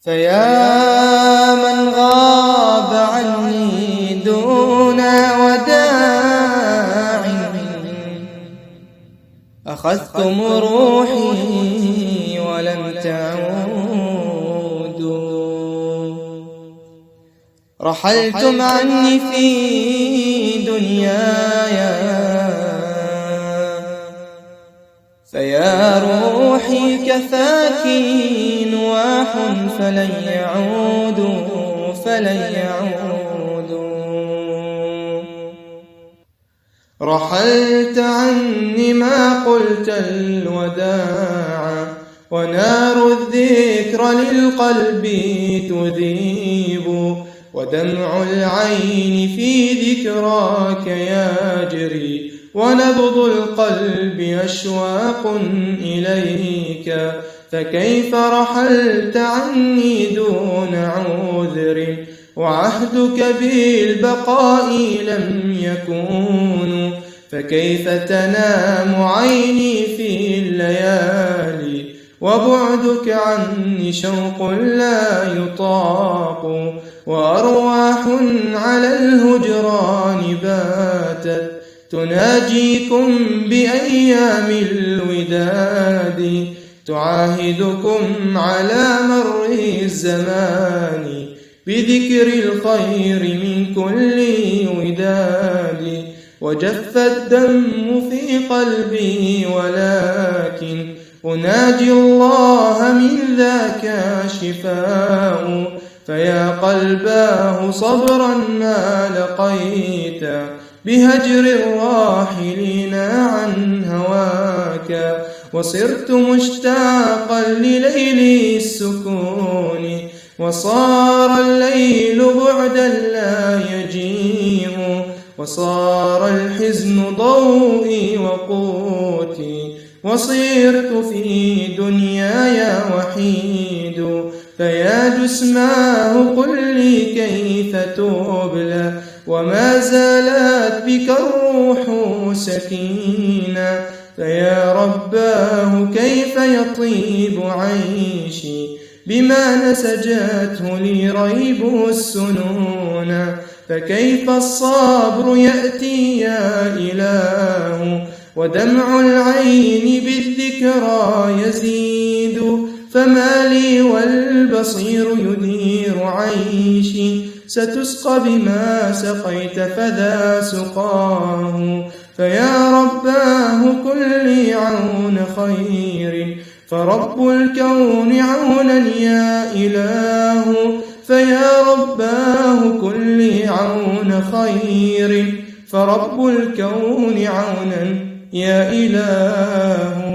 فيا من غاب عني دون وداع، أخذتم روحي ولم تعودوا، رحلتم عني في دنياي، فيا روحي كفاك نواح فلن يعودوا فلن يعودوا. رحلت عني ما قلت الوداع، ونار الذكر للقلب تذيب، ودمع العين في ذكراك يجري، ونبض القلب أشواق إليك. فكيف رحلت عني دون عذر، وعهدك بالبقاء لم يكون؟ فكيف تنام عيني في الليالي، وبعدك عني شوق لا يطاق؟ وأرواح على الهجران باتت تناجيكم بأيام الوداد، تعاهدكم على مر الزمان بذكر الخير من كل وداد. وجف الدم في قلبي ولكن أناجي الله من ذاك شفاء. فيا قلباه صبرا ما لقيت بهجر الراحلين عن هواك، وصرت مشتاقا لليل السكون، وصار الليل بعدا لا يجيء، وصار الحزن ضوئي وقوتي، وصرت في دنياي وحيد. فيا جسماه قل لي كيف تبلى، وما زالت بك الروح سكينة. فيا رباه كيف يطيب عيشي بما نسجته لي ريب السنون؟ فكيف الصبر يأتي يا إله، ودمع العين بالذكرى يزيد؟ فما لي والبصير يدير عيشي، ستسقى بما سقيت فذا سقاه. فيا رباه كن لي عون خير، فرب الكون عونا يا إله. فيا رباه كن لي عون خير، فرب الكون عونا يا إله.